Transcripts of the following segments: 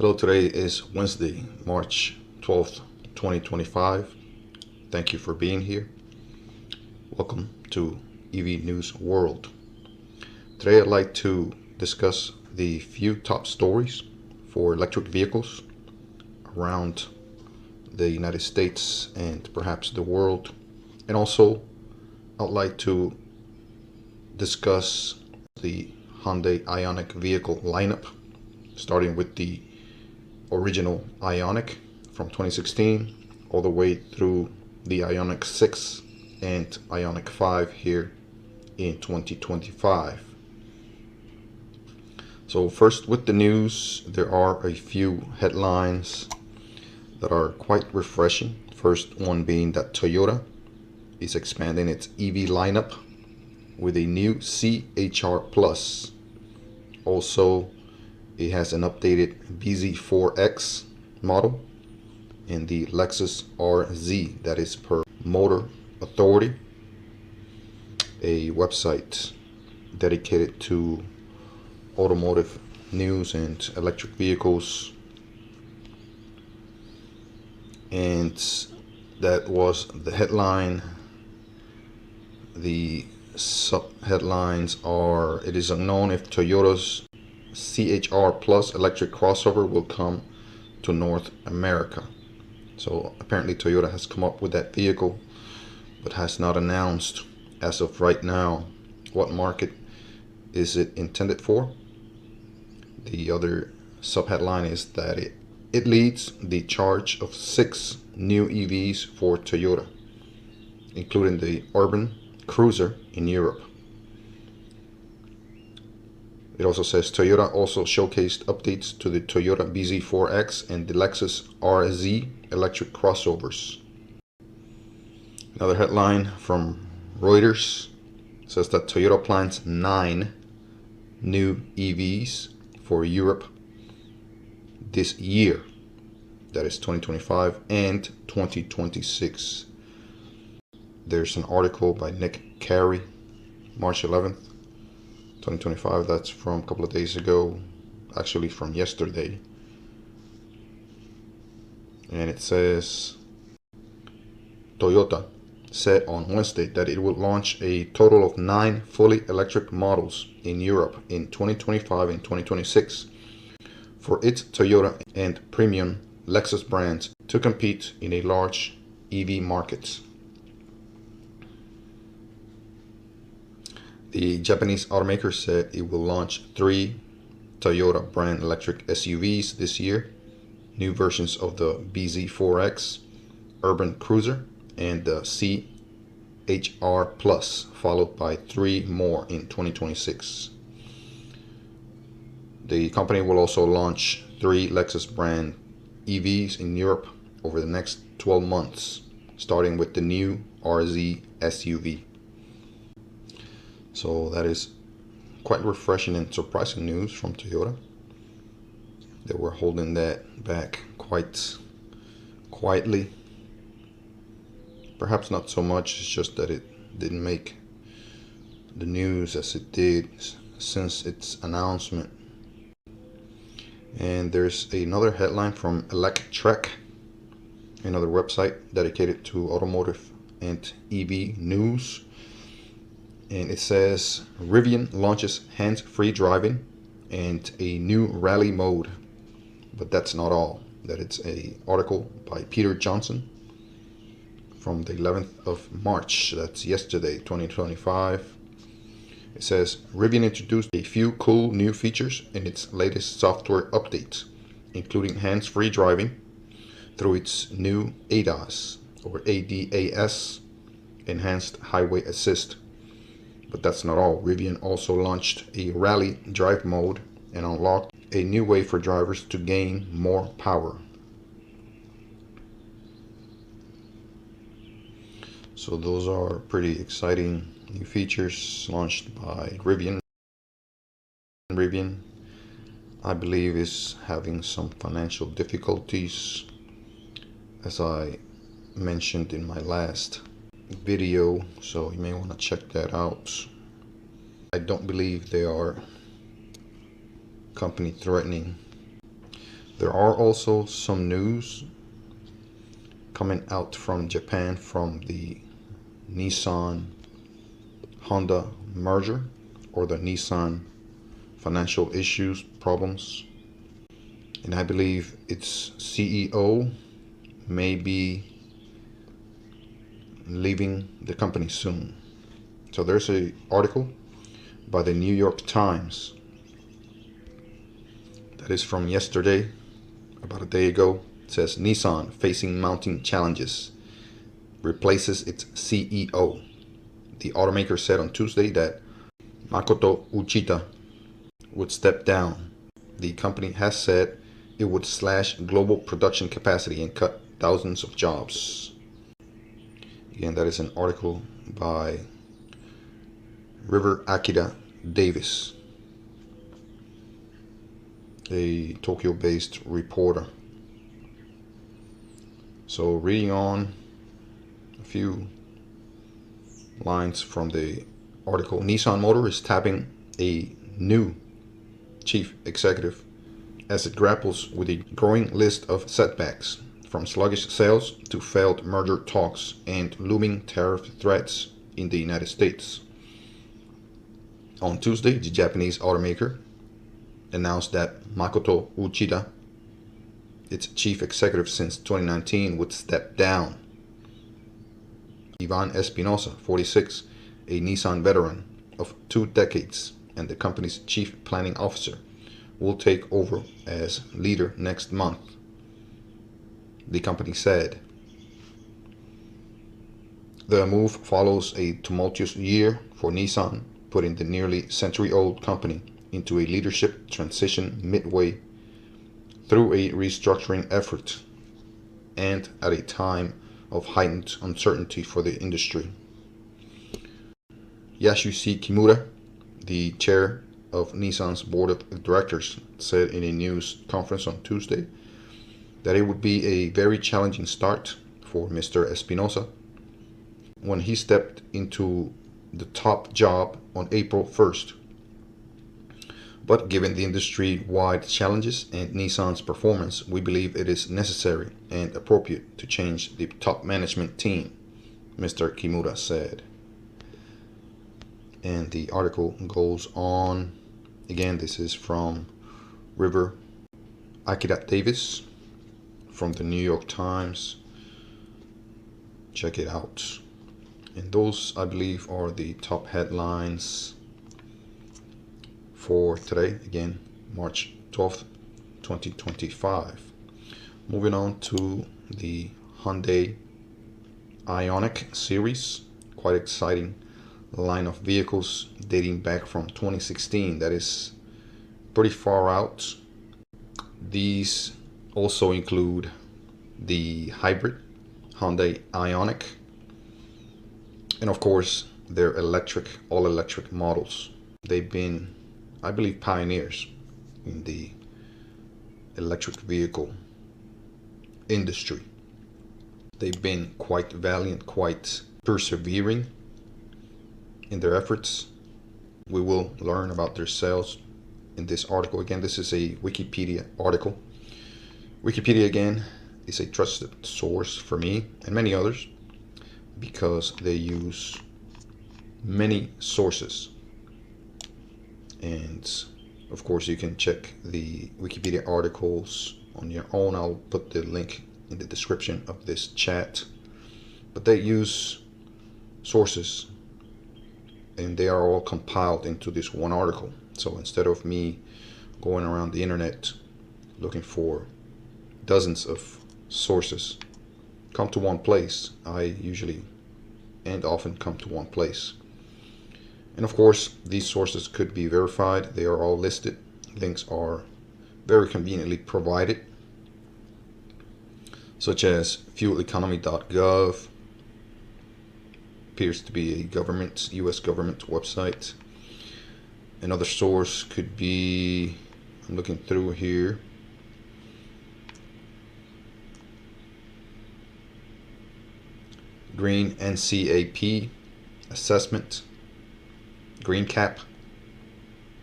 Hello, today is Wednesday, March 12th, 2025. Thank you for being here. Welcome to EV News World. Today I'd like to discuss the few top stories for electric vehicles around the United States and perhaps the world. And also I'd like to discuss the Hyundai Ioniq vehicle lineup, starting with the original Ioniq from 2016 all the way through the Ioniq 6 and Ioniq 5 here in 2025. So first, with the news, there are a few headlines that are quite refreshing. First one being that Toyota is expanding its EV lineup with a new CHR Plus. Also, it has an updated bZ4X model and the Lexus RZ, that is per Motor Authority, a website dedicated to automotive news and electric vehicles. And that was the headline. The sub-headlines are: it is unknown if Toyota's CHR Plus electric crossover will come to North America. So apparently Toyota has come up with that vehicle, but has not announced as of right now what market is it intended for. The other sub-headline is that it leads the charge of 6 new EVs for Toyota, including the urban cruiser in Europe. It also says Toyota also showcased updates to the Toyota bZ4X and the Lexus RZ electric crossovers. Another headline from Reuters says that Toyota plans 9 new EVs for Europe this year. That is 2025 and 2026. There's an article by Nick Carey, March 11th, 2025. That's from a couple of days ago, actually from yesterday. And it says Toyota said on Wednesday that it will launch a total of 9 fully electric models in Europe in 2025 and 2026 for its Toyota and premium Lexus brands to compete in a large EV market. The Japanese automaker said it will launch 3 Toyota brand electric SUVs this year, new versions of the bZ4X urban cruiser and the CHR Plus, followed by 3 more in 2026. The company will also launch 3 Lexus brand EVs in Europe over the next 12 months, starting with the new RZ SUV. So that is quite refreshing and surprising news from Toyota. They were holding that back quite quietly. Perhaps not so much, it's just that it didn't make the news as it did since its announcement. And there's another headline from Electric, another website dedicated to automotive and EV news. And it says Rivian launches hands-free driving and a new rally mode. But that's not all. That it's an article by Peter Johnson from the 11th of March. That's yesterday, 2025. It says Rivian introduced a few cool new features in its latest software updates, including hands-free driving through its new ADAS or ADAS, Enhanced Highway Assist. But that's not all. Rivian also launched a rally drive mode and unlocked a new way for drivers to gain more power. So those are pretty exciting new features launched by Rivian. Rivian, I believe, is having some financial difficulties, as I mentioned in my last video, so you may want to check that out. I don't believe they are company threatening. There are also some news coming out from Japan from the Nissan Honda merger, or the Nissan financial issues, problems. And I believe its CEO may be leaving the company soon. So there's an article by the New York Times that is from yesterday, about a day ago. It says Nissan facing mounting challenges, replaces its CEO. The automaker said on Tuesday that Makoto Uchida would step down. The company has said it would slash global production capacity and cut thousands of jobs. Again, that is an article by River Akira Davis, a Tokyo-based reporter. So reading on a few lines from the article. Nissan Motor is tapping a new chief executive as it grapples with a growing list of setbacks, from sluggish sales to failed merger talks and looming tariff threats in the United States. On Tuesday, the Japanese automaker announced that Makoto Uchida, its chief executive since 2019, would step down. Ivan Espinosa, 46, a Nissan veteran of 2 decades and the company's chief planning officer, will take over as leader next month, the company said. The move follows a tumultuous year for Nissan, putting the nearly century-old company into a leadership transition midway through a restructuring effort and at a time of heightened uncertainty for the industry. Yasushi Kimura, the chair of Nissan's board of directors, said in a news conference on Tuesday that it would be a very challenging start for Mr. Espinosa when he stepped into the top job on April 1st. But given the industry-wide challenges and Nissan's performance, we believe it is necessary and appropriate to change the top management team, Mr. Kimura said. And the article goes on. Again, this is from River Akira Davis from the New York Times. Check it out. And those, I believe, are the top headlines for today. Again, March 12th, 2025. Moving on to the Hyundai Ioniq series. Quite exciting line of vehicles dating back from 2016. That is pretty far out. These also include the hybrid Hyundai Ioniq, and of course their all electric models. They've been, I believe, pioneers in the electric vehicle industry. They've been quite valiant, quite persevering in their efforts. We will learn about their sales in this article. Again, this is a Wikipedia article. Wikipedia, again, is a trusted source for me and many others because they use many sources. And of course, you can check the Wikipedia articles on your own. I'll put the link in the description of this chat. But they use sources, and they are all compiled into this one article. So instead of me going around the internet looking for dozens of sources, come to one place. I usually and often come to one place. And of course, these sources could be verified. They are all listed. Links are very conveniently provided, such as fueleconomy.gov, appears to be a US government website. Another source could be, I'm looking through here, Green NCAP assessment, GreenCap,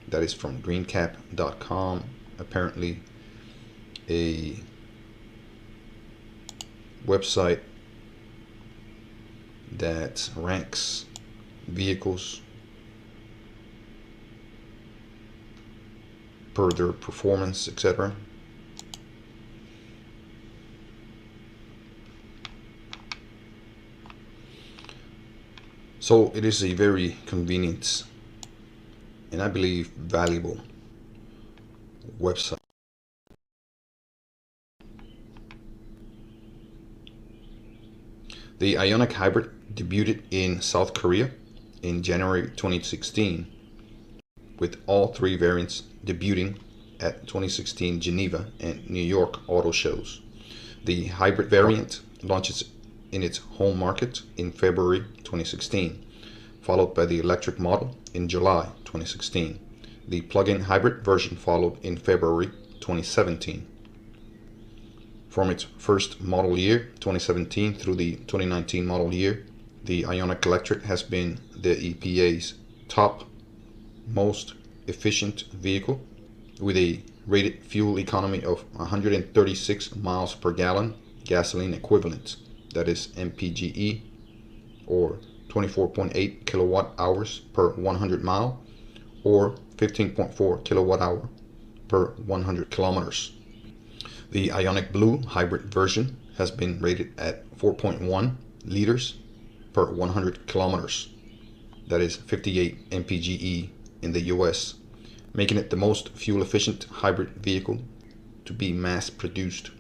that is from greencap.com. Apparently a website that ranks vehicles per their performance, etc. So it is a very convenient and I believe valuable website. The Ionic Hybrid debuted in South Korea in January 2016, with all three variants debuting at 2016 Geneva and New York auto shows. The hybrid variant launches in its home market in February 2016, followed by the electric model in July 2016. The plug-in hybrid version followed in February 2017. From its first model year, 2017, through the 2019 model year, the Ionic Electric has been the EPA's top most efficient vehicle, with a rated fuel economy of 136 miles per gallon gasoline equivalent, that is MPGE, or 24.8 kilowatt hours per 100 mile, or 15.4 kilowatt hour per 100 kilometers. The Ionic Blue hybrid version has been rated at 4.1 liters per 100 kilometers, that is 58 mpge in the US, making it the most fuel efficient hybrid vehicle to be mass produced.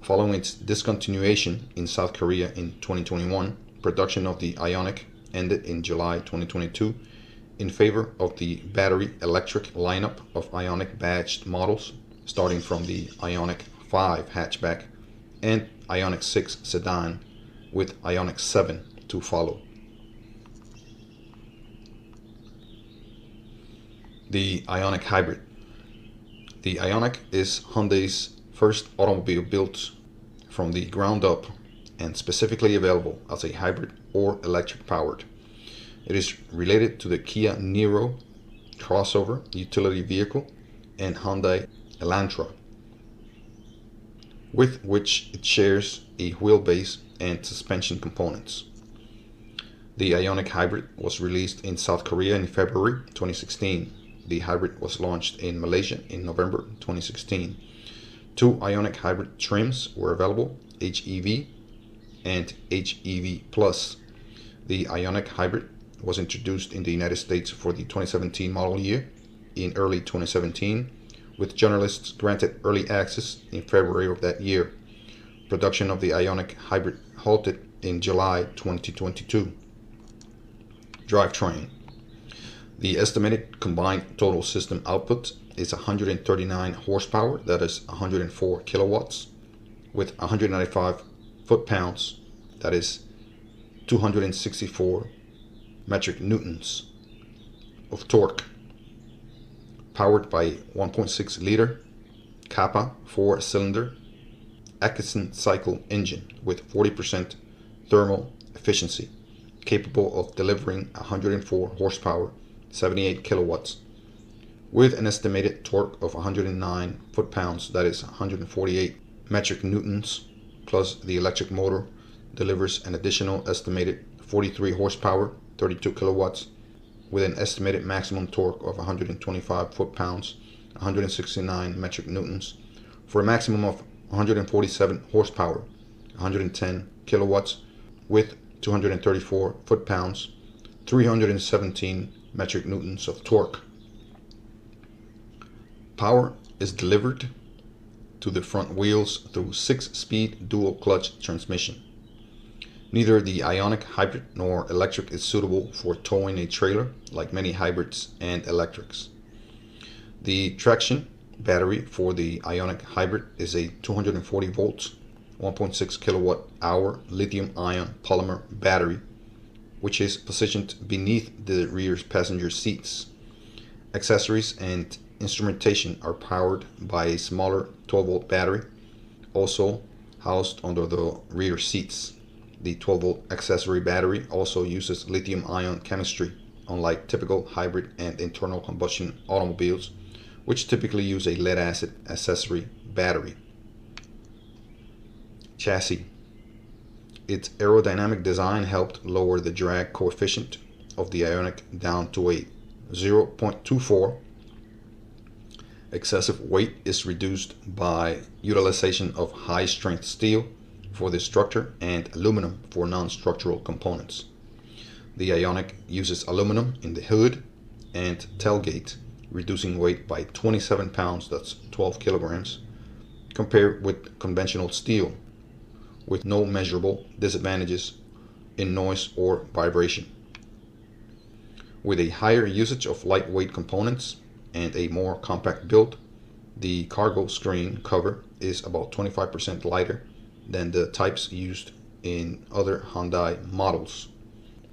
Following its discontinuation in South Korea in 2021, production of the Ionic ended in July 2022 in favor of the battery electric lineup of Ionic badged models, starting from the Ioniq 5 hatchback and Ioniq 6 sedan, with Ioniq 7 to follow. The Ionic Hybrid. The Ionic is Hyundai's first automobile built from the ground up and specifically available as a hybrid or electric powered. It is related to the Kia Niro crossover utility vehicle and Hyundai Elantra, with which it shares a wheelbase and suspension components. The Ionic Hybrid was released in South Korea in February 2016. The hybrid was launched in Malaysia in November 2016. Two Ionic Hybrid trims were available, HEV and HEV Plus. The Ionic Hybrid was introduced in the United States for the 2017 model year in early 2017, with journalists granted early access in February of that year. Production of the Ionic Hybrid halted in July 2022. Drivetrain. The estimated combined total system output is 139 horsepower, that is 104 kilowatts, with 195 foot-pounds, that is 264 metric newtons of torque, powered by 1.6 liter Kappa 4-cylinder Atkinson cycle engine with 40% thermal efficiency, capable of delivering 104 horsepower, 78 kilowatts, with an estimated torque of 109 foot-pounds, that is 148 metric newtons, plus the electric motor delivers an additional estimated 43 horsepower, 32 kilowatts, with an estimated maximum torque of 125 foot-pounds, 169 metric newtons, for a maximum of 147 horsepower, 110 kilowatts, with 234 foot-pounds, 317 metric newtons of torque. Power is delivered to the front wheels through 6-speed dual-clutch transmission. Neither the Ionic Hybrid nor Electric is suitable for towing a trailer like many hybrids and electrics. The traction battery for the Ionic Hybrid is a 240 volts, 1.6 kilowatt hour lithium-ion polymer battery, which is positioned beneath the rear passenger seats. Accessories and instrumentation are powered by a smaller 12-volt battery, also housed under the rear seats. The 12-volt accessory battery also uses lithium-ion chemistry, unlike typical hybrid and internal combustion automobiles, which typically use a lead acid accessory battery. Chassis. Its aerodynamic design helped lower the drag coefficient of the Ioniq down to a 0.24. Excessive weight is reduced by utilization of high-strength steel for the structure and aluminum for non-structural components. The Ioniq uses aluminum in the hood and tailgate, reducing weight by 27 pounds, that's 12 kilograms, compared with conventional steel, with no measurable disadvantages in noise or vibration. With a higher usage of lightweight components and a more compact build, the cargo screen cover is about 25% lighter than the types used in other Hyundai models.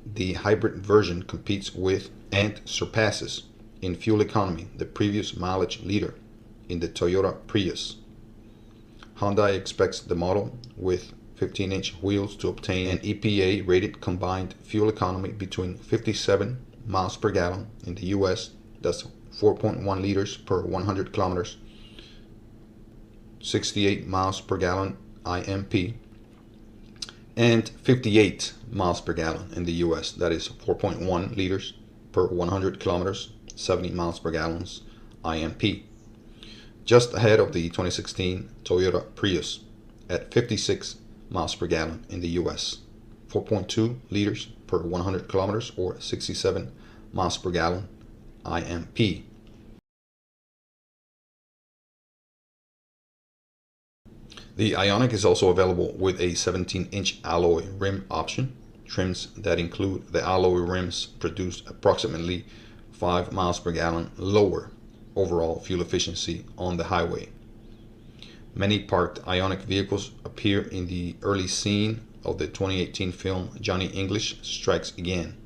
The hybrid version competes with and surpasses in fuel economy the previous mileage leader in the Toyota Prius. Hyundai expects the model with 15-inch wheels to obtain an EPA-rated combined fuel economy between 57 miles per gallon in the US, that's 4.1 liters per 100 kilometers, 68 miles per gallon IMP, and 58 miles per gallon in the US, that is 4.1 liters per 100 kilometers, 70 miles per gallon IMP, just ahead of the 2016 Toyota Prius at 56 miles per gallon in the US, 4.2 liters per 100 kilometers or 67 miles per gallon IMP. The Ioniq is also available with a 17-inch alloy rim option. Trims that include the alloy rims produce approximately 5 miles per gallon lower overall fuel efficiency on the highway. Many parked Ioniq vehicles appear in the early scene of the 2018 film Johnny English Strikes Again,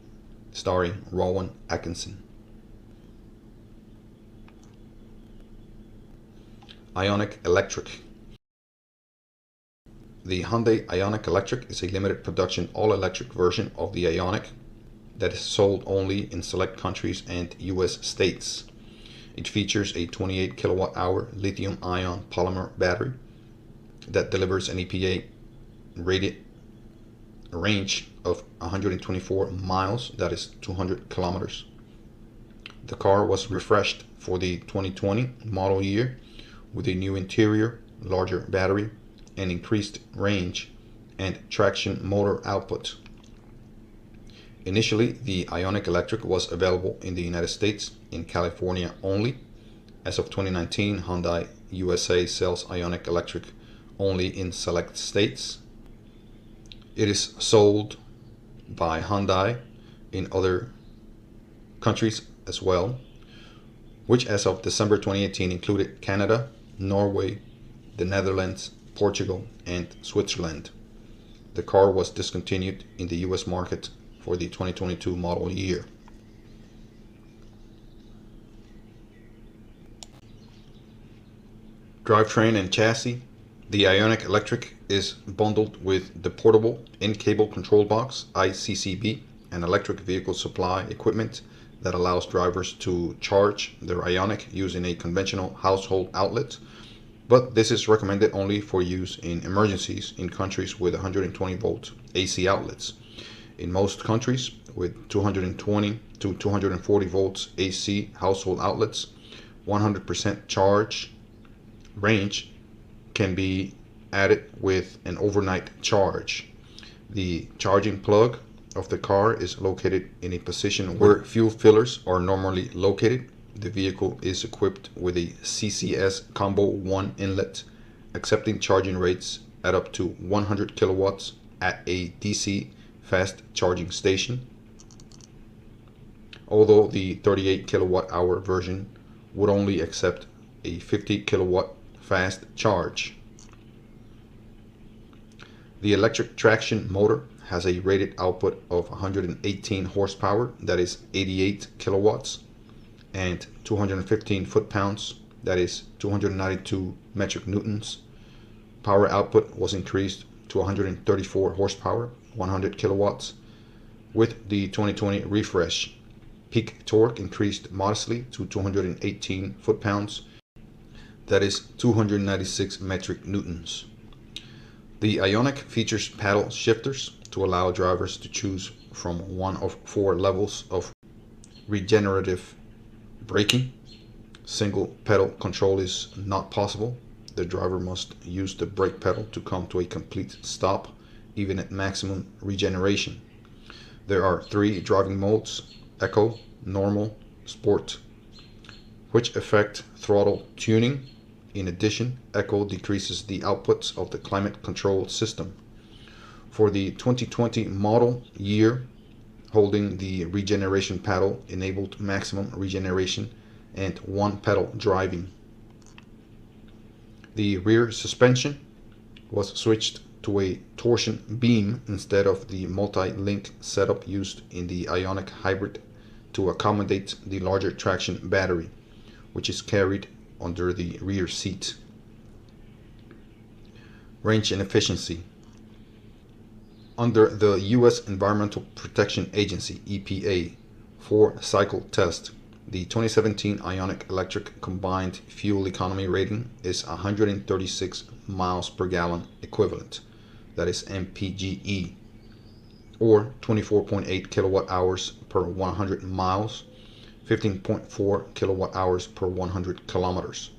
starring Rowan Atkinson. Ionic Electric. The Hyundai Ionic Electric is a limited production all-electric version of the Ioniq that is sold only in select countries and US states. It features a 28 kilowatt-hour lithium-ion polymer battery that delivers an EPA-rated range of 124 miles, that is 200 kilometers. The car was refreshed for the 2020 model year with a new interior, larger battery, and increased range and traction motor output. Initially, the Ionic Electric was available in the United States in California only. As of 2019, Hyundai USA sells Ionic Electric only in select states. It is sold by Hyundai in other countries as well, which as of December 2018 included Canada, Norway, the Netherlands, Portugal, and Switzerland. The car was discontinued in the US market for the 2022 model year. Drivetrain and chassis. The Ionic Electric is bundled with the portable in-cable control box, ICCB, and electric vehicle supply equipment that allows drivers to charge their Ionic using a conventional household outlet, but this is recommended only for use in emergencies in countries with 120 volt AC outlets. In most countries with 220 to 240 volts AC household outlets, 100% charge range can be added with an overnight charge. The charging plug of the car is located in a position where fuel fillers are normally located. The vehicle is equipped with a CCS Combo 1 inlet, accepting charging rates at up to 100 kilowatts at a DC fast charging station, although the 38 kilowatt hour version would only accept a 50 kilowatt fast charge. The electric traction motor has a rated output of 118 horsepower, that is 88 kilowatts, and 215 foot-pounds, that is 292 metric newtons. Power output was increased to 134 horsepower, 100 kilowatts, with the 2020 refresh. peak torque increased modestly to 218 foot-pounds, that is 296 metric newtons. The Ioniq features paddle shifters to allow drivers to choose from one of 4 levels of regenerative braking. Single pedal control is not possible. The driver must use the brake pedal to come to a complete stop, even at maximum regeneration. There are 3 driving modes: Eco, Normal, Sport, which affect throttle tuning. In addition, Eco decreases the outputs of the climate control system. For the 2020 model year, holding the regeneration paddle enabled maximum regeneration and 1 pedal driving. The rear suspension was switched to a torsion beam instead of the multi-link setup used in the Ionic hybrid to accommodate the larger traction battery, which is carried under the rear seat. Range and efficiency. Under the U.S. Environmental Protection Agency (EPA) 4-cycle test, the 2017 Ionic Electric combined fuel economy rating is 136 miles per gallon equivalent, that is MPGE, or 24.8 kilowatt hours per 100 miles, 15.4 kilowatt hours per 100 kilometers.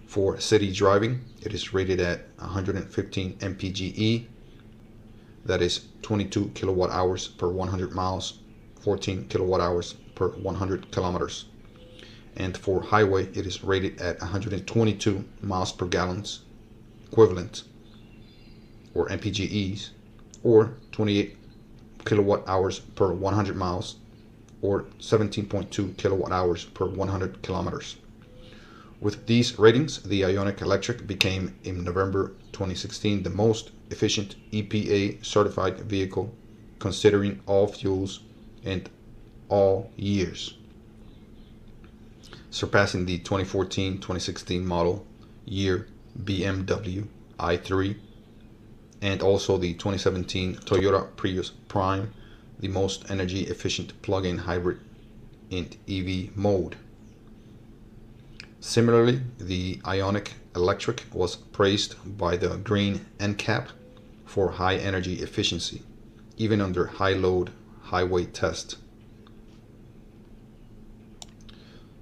For city driving, it is rated at 115 MPGE, that is 22 kilowatt hours per 100 miles, 14 kilowatt hours per 100 kilometers. And for highway, it is rated at 122 miles per gallon equivalent, or MPGEs, or 28 kilowatt hours per 100 miles, or 17.2 kilowatt hours per 100 kilometers. With these ratings, the Ionic Electric became in November 2016 the most efficient EPA certified vehicle considering all fuels and all years, surpassing the 2014-2016 model year BMW i3 and also the 2017 Toyota Prius Prime, the most energy efficient plug-in hybrid in EV mode. Similarly, the Ionic Electric was praised by the Green NCAP for high energy efficiency, even under high load highway test.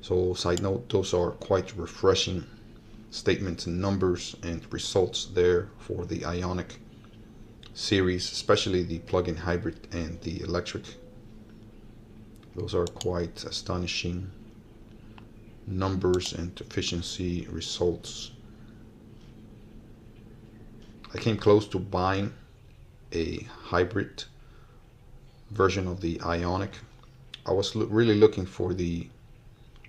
So side note, those are quite refreshing statements and numbers and results there for the Ionic series, especially the plug-in hybrid and the electric. Those are quite astonishing numbers and efficiency results. I came close to buying a hybrid version of the Ionic. I was really looking for the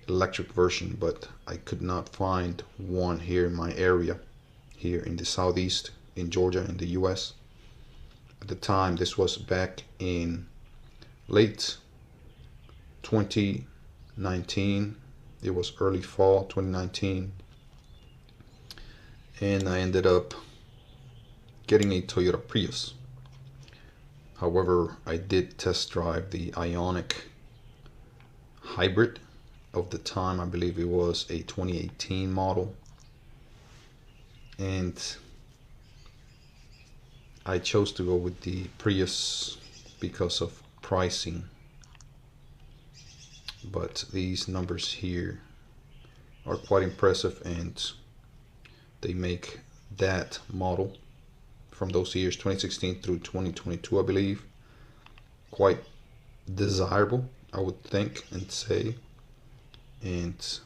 electric version, but I could not find one here in my area, here in the southeast, in Georgia, in the US. At the time, this was back in late 2019. It was early fall 2019, and I ended up getting a Toyota Prius. However, I did test drive the Ionic hybrid of the time. I believe it was a 2018 model, and I chose to go with the Prius because of pricing. But these numbers here are quite impressive, and they make that model from those years 2016 through 2022, I believe, quite desirable, I would think and say, and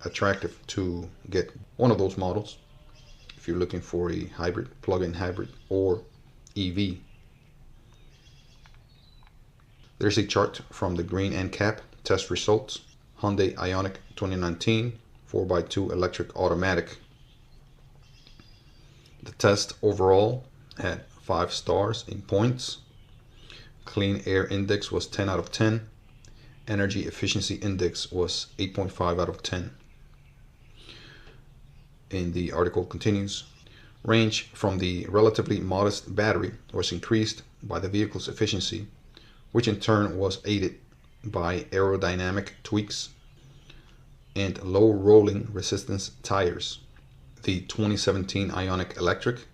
attractive to get one of those models if you're looking for a hybrid, plug-in hybrid, or EV. There's a chart from the Green NCAP test results. Hyundai Ioniq 2019 4x2 electric automatic. The test overall had 5 stars in points. Clean air index was 10 out of 10. Energy efficiency index was 8.5 out of 10. And the article continues. Range from the relatively modest battery was increased by the vehicle's efficiency, which in turn was aided by aerodynamic tweaks and low rolling resistance tires. The 2017 Ionic Electric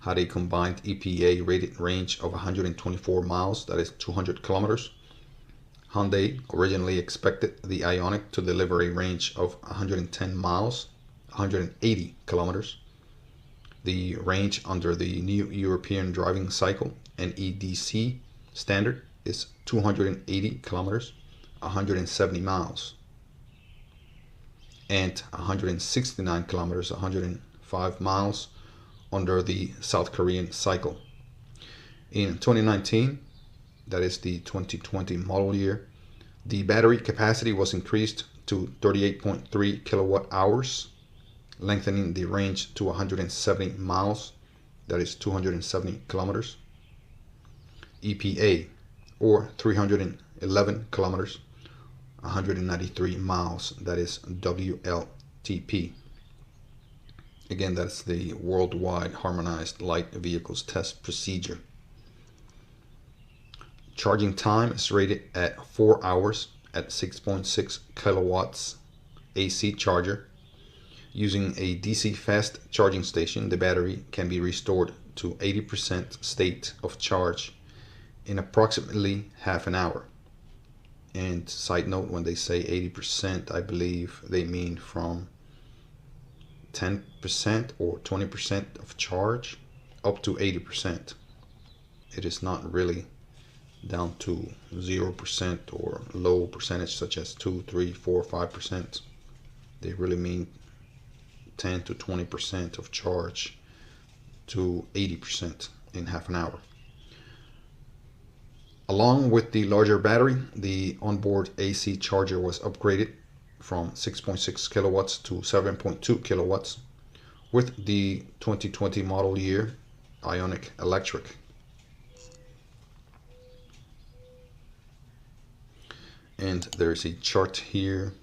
had a combined EPA rated range of 124 miles, that is 200 kilometers. Hyundai originally expected the Ioniq to deliver a range of 110 miles, 180 kilometers. The range under the new European driving cycle NEDC standard is 280 kilometers, 170 miles, and 169 kilometers, 105 miles under the South Korean cycle. In 2019, that is the 2020 model year, the battery capacity was increased to 38.3 kilowatt hours, lengthening the range to 170 miles, that is 270 kilometers. EPA, or 311 kilometers, 193 miles, that is WLTP. Again, that's the Worldwide Harmonized Light Vehicles Test Procedure. Charging time is rated at 4 hours at 6.6 kilowatts AC charger. Using a DC fast charging station, the battery can be restored to 80% state of charge in approximately half an hour. And side note, when they say 80%, I believe they mean from 10% or 20% of charge up to 80%. It is not really down to 0% or low percentage such as 2, 3, 4, 5%. They really mean 10 to 20% of charge to 80% in half an hour. Along with the larger battery, the onboard AC charger was upgraded from 6.6 kilowatts to 7.2 kilowatts with the 2020 model year Ionic Electric. And there's a chart here.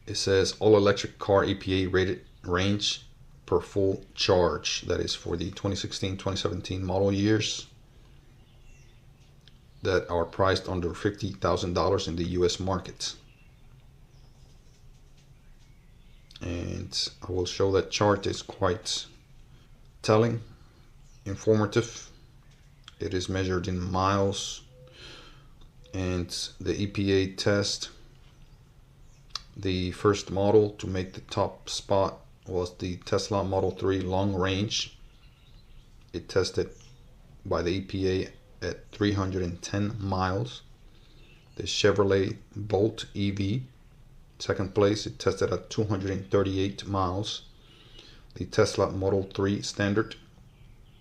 It says all electric car EPA rated range per full charge. That is for the 2016-2017 model years that are priced under $50,000 in the US market. And I will show that chart. Is quite telling, informative. It is measured in miles. And the EPA test, the first model to make the top spot was the Tesla Model 3 long range. It tested by the EPA at 310 miles. The Chevrolet Bolt EV, second place, it tested at 238 miles. The Tesla Model 3 Standard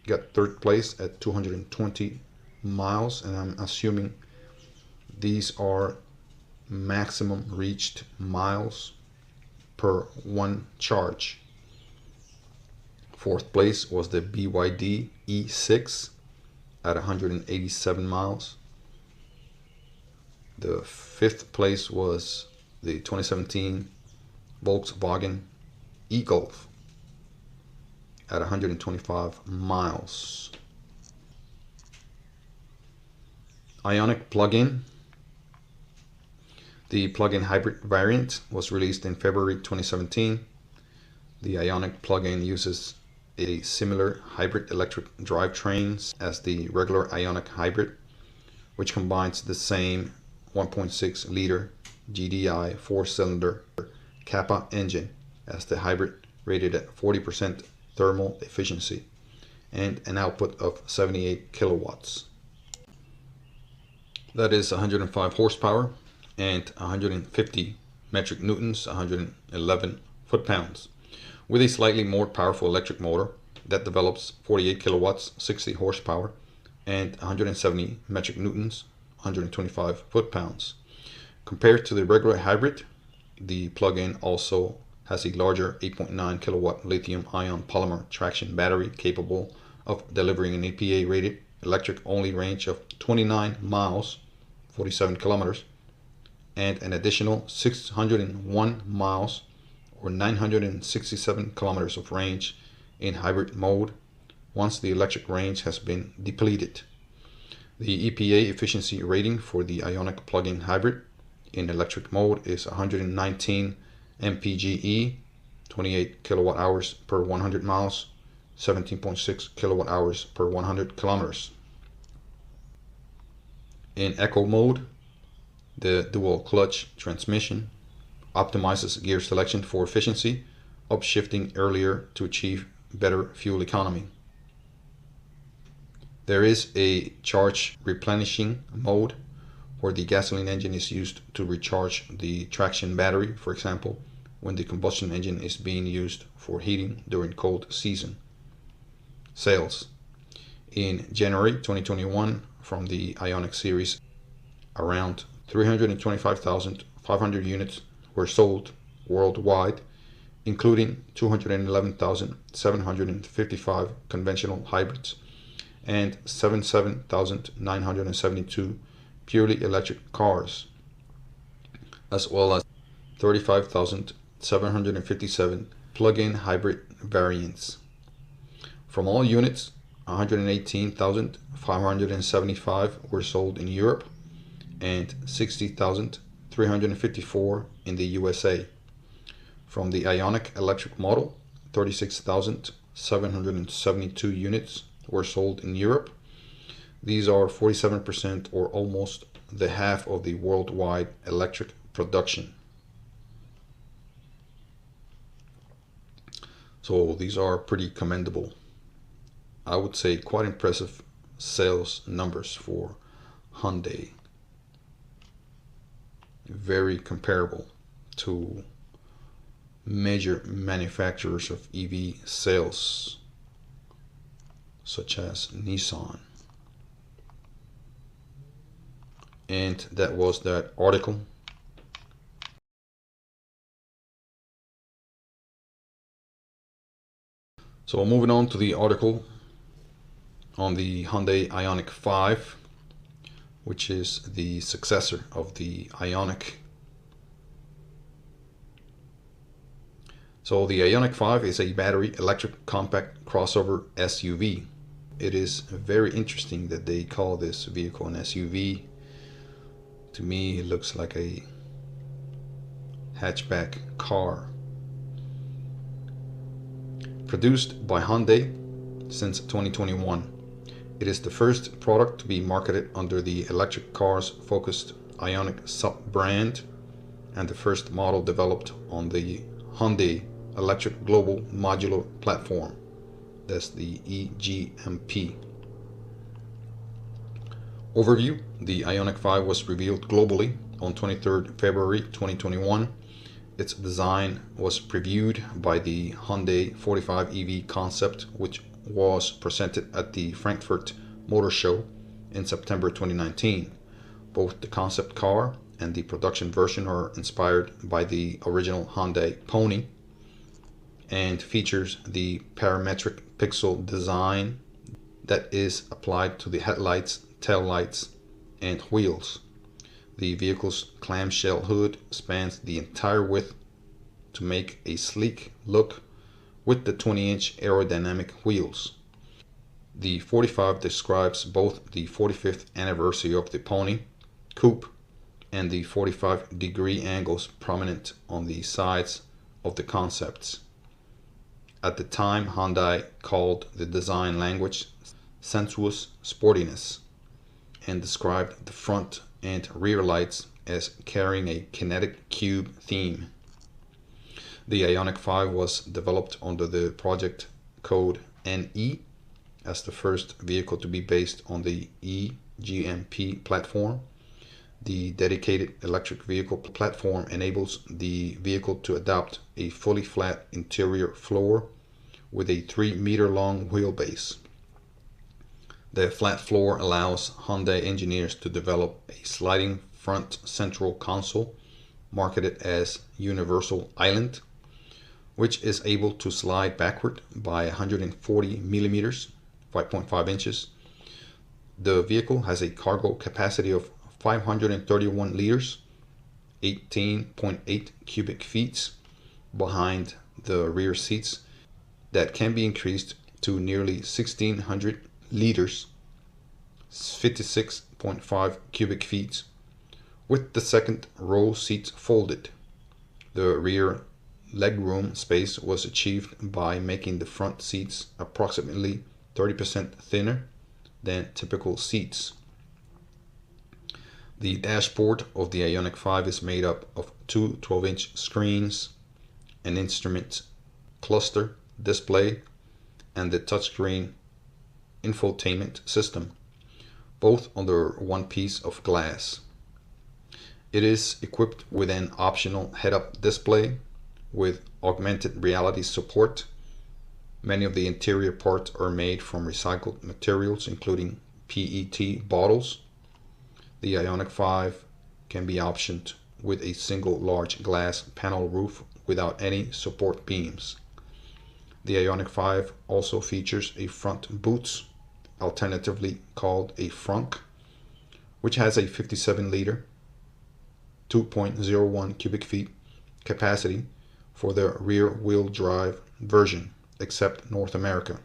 got third place at 220 miles, and I'm assuming these are maximum reached miles per one charge. Fourth place was the BYD E6 at 187 miles. The fifth place was the 2017 Volkswagen e-Golf at 125 miles. Ionic plug-in. The plug-in hybrid variant was released in February 2017. The Ionic plug-in uses a similar hybrid electric drivetrain as the regular Ionic hybrid, which combines the same 1.6 liter GDI 4-cylinder Kappa engine as the hybrid, rated at 40% thermal efficiency and an output of 78 kilowatts. That is 105 horsepower and 150 metric newtons, 111 foot-pounds, with a slightly more powerful electric motor that develops 48 kilowatts, 60 horsepower, and 170 metric newtons, 125 foot-pounds. Compared to the regular hybrid, the plug-in also has a larger 8.9 kilowatt lithium-ion polymer traction battery capable of delivering an EPA-rated electric-only range of 29 miles, 47 kilometers, and an additional 601 miles or 967 kilometers of range in hybrid mode once the electric range has been depleted. The EPA efficiency rating for the Ioniq plug-in hybrid in electric mode is 119 mpge, 28 kilowatt hours per 100 miles, 17.6 kilowatt hours per 100 kilometers. In eco mode, the dual clutch transmission optimizes gear selection for efficiency, upshifting earlier to achieve better fuel economy. There is a charge replenishing mode where the gasoline engine is used to recharge the traction battery, for example, when the combustion engine is being used for heating during cold season. Sales. In January 2021, from the Ionic series, around 325,500 units were sold worldwide, including 211,755 conventional hybrids and 77,972 purely electric cars, as well as 35,757 plug-in hybrid variants. From all units, 118,575 were sold in Europe and 60,354 in the USA. From the Ionic Electric model, 36,772 units were sold in Europe. These are 47% or almost the half of the worldwide electric production. So these are pretty commendable. I would say quite impressive sales numbers for Hyundai. Very comparable to major manufacturers of EV sales, such as Nissan. And that was that article. So moving on to the article on the Hyundai Ioniq 5, which is the successor of the Ioniq. So the Ioniq 5 is a battery electric compact crossover SUV. It is very interesting that they call this vehicle an SUV. To me, it looks like a hatchback car. Produced by Hyundai since 2021. It is the first product to be marketed under the electric cars focused Ioniq sub-brand and the first model developed on the Hyundai Electric Global Modular Platform. That's the EGMP. Overview. The Ioniq 5 was revealed globally on 23rd February 2021. Its design was previewed by the Hyundai 45 EV concept, which was presented at the Frankfurt Motor Show in September 2019. Both the concept car and the production version are inspired by the original Hyundai Pony and features the parametric pixel design that is applied to the headlights, taillights, and wheels. The vehicle's clamshell hood spans the entire width to make a sleek look with the 20-inch aerodynamic wheels. The 45 describes both the 45th anniversary of the Pony coupe and the 45-degree angles prominent on the sides of the concepts. At the time, Hyundai called the design language sensuous sportiness and described the front and rear lights as carrying a kinetic cube theme. The Ioniq 5 was developed under the project code NE as the first vehicle to be based on the EGMP platform. The dedicated electric vehicle platform enables the vehicle to adopt a fully flat interior floor with a 3-meter long wheelbase. The flat floor allows Hyundai engineers to develop a sliding front central console marketed as Universal Island, which is able to slide backward by 140 millimeters, 5.5 inches. The vehicle has a cargo capacity of 531 liters, 18.8 cubic feet behind the rear seats that can be increased to nearly 1600 liters, 56.5 cubic feet, with the second row seats folded. The rear legroom space was achieved by making the front seats approximately 30% thinner than typical seats. The dashboard of the Ioniq 5 is made up of two 12-inch screens, an instrument cluster display, and the touchscreen infotainment system, both under one piece of glass. It is equipped with an optional head-up display with augmented reality support. Many of the interior parts are made from recycled materials, including PET bottles. The Ioniq 5 can be optioned with a single large glass panel roof without any support beams. The Ioniq 5 also features a front boot, alternatively called a frunk, which has a 57-liter, 2.01 cubic feet capacity for the rear-wheel drive version, except North America,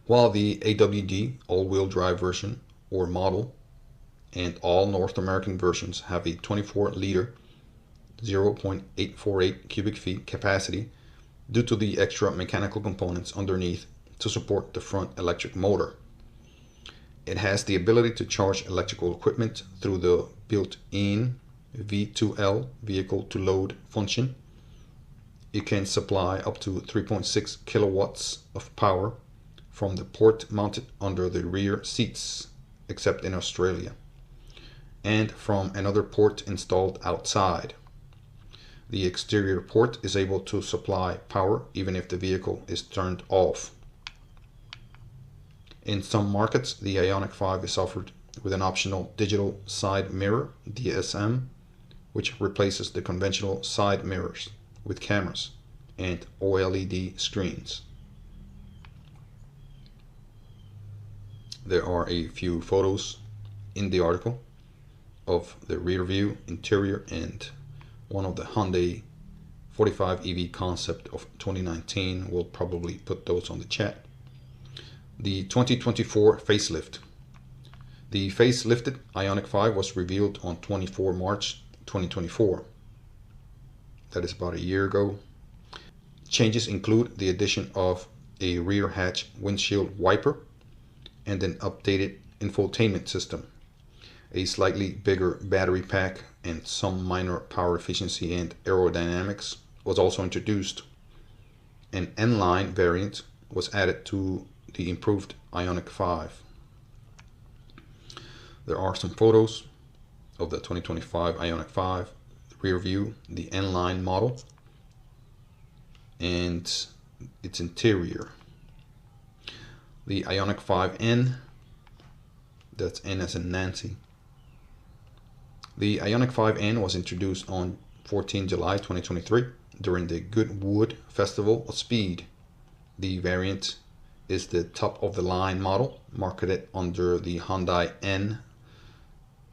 while the AWD all-wheel drive version or model and all North American versions have a 24-liter, 0.848 cubic feet capacity due to the extra mechanical components underneath to support the front electric motor. It has the ability to charge electrical equipment through the built-in V2L vehicle to load function. It can supply up to 3.6 kilowatts of power from the port mounted under the rear seats, except in Australia, and from another port installed outside. The exterior port is able to supply power even if the vehicle is turned off. In some markets, the Ioniq 5 is offered with an optional digital side mirror, DSM, which replaces the conventional side mirrors with cameras and OLED screens. There are a few photos in the article of the rear view, interior, and one of the Hyundai 45 EV concept of 2019. We'll probably put those on the chat. The 2024 facelift. The facelifted Ioniq 5 was revealed on 24 March 2024. That is about a year ago. Changes include the addition of a rear hatch windshield wiper and an updated infotainment system. A slightly bigger battery pack and some minor power efficiency and aerodynamics was also introduced. An N-line variant was added to the improved Ioniq 5. There are some photos of the 2025 Ioniq 5, the rear view, the N-line model, and its interior. The Ioniq 5N, that's N as in Nancy. The Ioniq 5N was introduced on 14 July 2023 during the Goodwood Festival of Speed. The variant is the top-of-the-line model marketed under the Hyundai N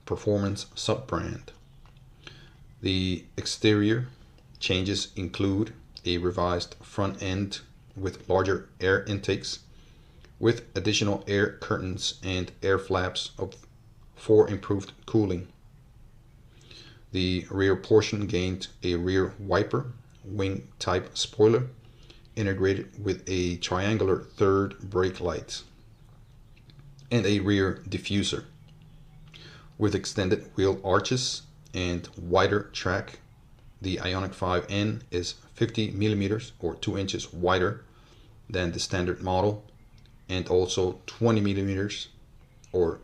performance sub-brand. The exterior changes include a revised front end with larger air intakes, with additional air curtains and air flaps for improved cooling. The rear portion gained a rear wiper, wing type spoiler, integrated with a triangular third brake light, and a rear diffuser. With extended wheel arches and wider track, the Ioniq 5N is 50 millimeters or 2 inches wider than the standard model, and also 20 millimeters or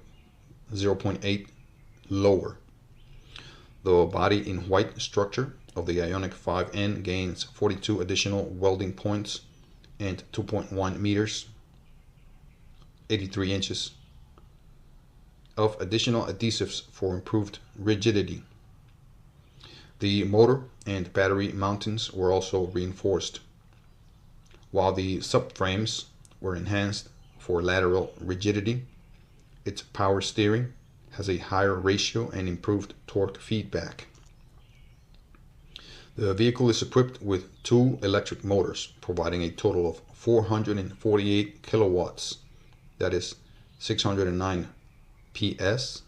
0.8 lower. The body in white structure of the Ioniq 5N gains 42 additional welding points and 2.1 meters, 83 inches of additional adhesives for improved rigidity. The motor and battery mountings were also reinforced, while the subframes were enhanced for lateral rigidity. Its power steering has a higher ratio and improved torque feedback. The vehicle is equipped with 2 electric motors, providing a total of 448 kilowatts, that is 609 PS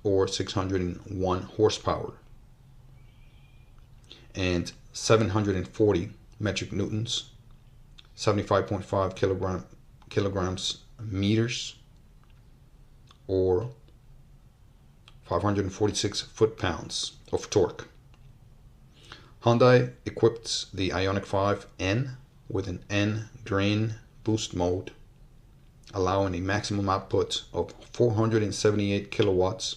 or 601 horsepower, and 740 metric newtons, 75.5 kilograms meters, or 546 foot-pounds of torque. Hyundai equipped the Ioniq 5N with an N-drain boost mode, allowing a maximum output of 478 kilowatts,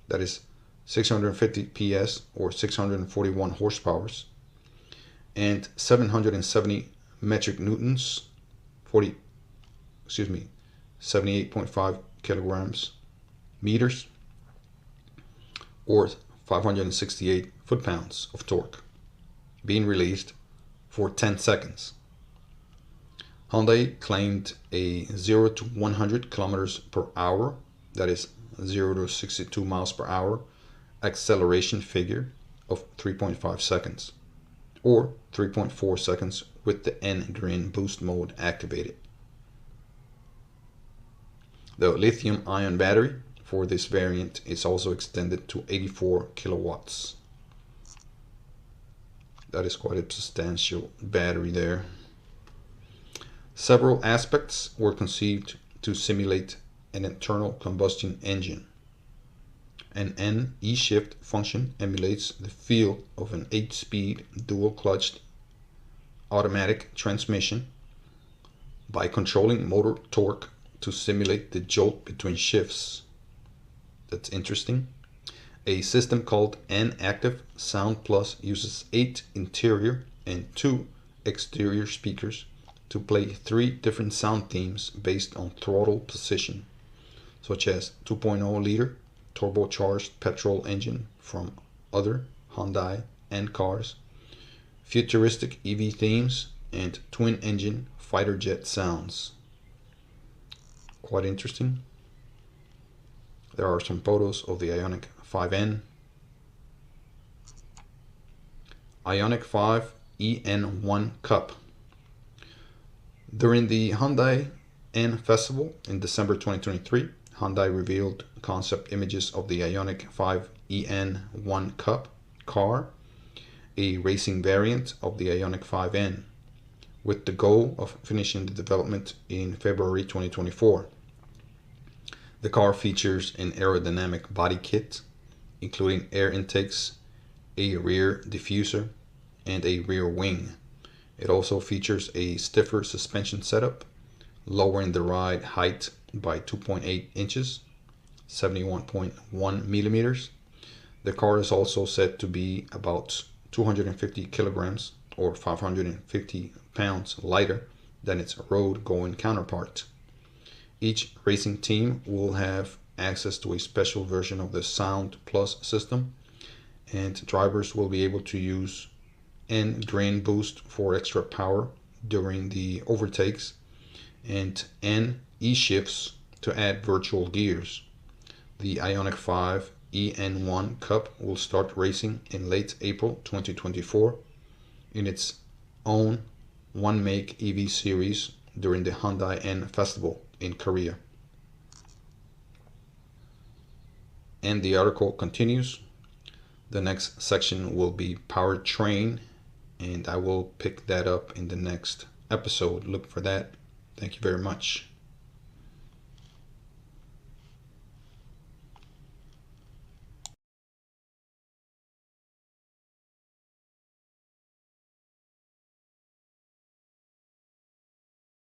that is 650 PS or 641 horsepower, and 770 metric newtons, 78.5 kilograms meters, or 568 foot-pounds of torque, being released for 10 seconds. Hyundai claimed a 0 to 100 kilometers per hour, that is 0 to 62 miles per hour, acceleration figure of 3.5 seconds, or 3.4 seconds with the N-drain boost mode activated. The lithium-ion battery for this variant is also extended to 84 kilowatts. That is quite a substantial battery there. Several aspects were conceived to simulate an internal combustion engine. An N-E-shift function emulates the feel of an 8-speed dual-clutched automatic transmission by controlling motor torque to simulate the jolt between shifts. That's interesting. A system called N-Active Sound Plus uses 8 interior and 2 exterior speakers to play 3 different sound themes based on throttle position, such as 2.0 liter turbocharged petrol engine from other Hyundai N cars, futuristic EV themes, and twin engine fighter jet sounds. Quite interesting. There are some photos of the Ioniq 5N. Ioniq 5 EN1 Cup. During the Hyundai N Festival in December 2023, Hyundai revealed concept images of the Ioniq 5 EN1 Cup car, a racing variant of the Ioniq 5N, with the goal of finishing the development in February 2024. The car features an aerodynamic body kit, including air intakes, a rear diffuser, and a rear wing. It also features a stiffer suspension setup, lowering the ride height by 2.8 inches, 71.1 millimeters. The car is also said to be about 250 kilograms or 550 pounds lighter than its road-going counterpart. Each racing team will have access to a special version of the Sound Plus system, and drivers will be able to use N-drain boost for extra power during the overtakes and N-E-shifts to add virtual gears. The Ioniq 5 EN1 Cup will start racing in late April 2024 in its own one-make EV series during the Hyundai N Festival in Korea. And the article continues. The next section will be powertrain, and I will pick that up in the next episode. Look for that. Thank you very much.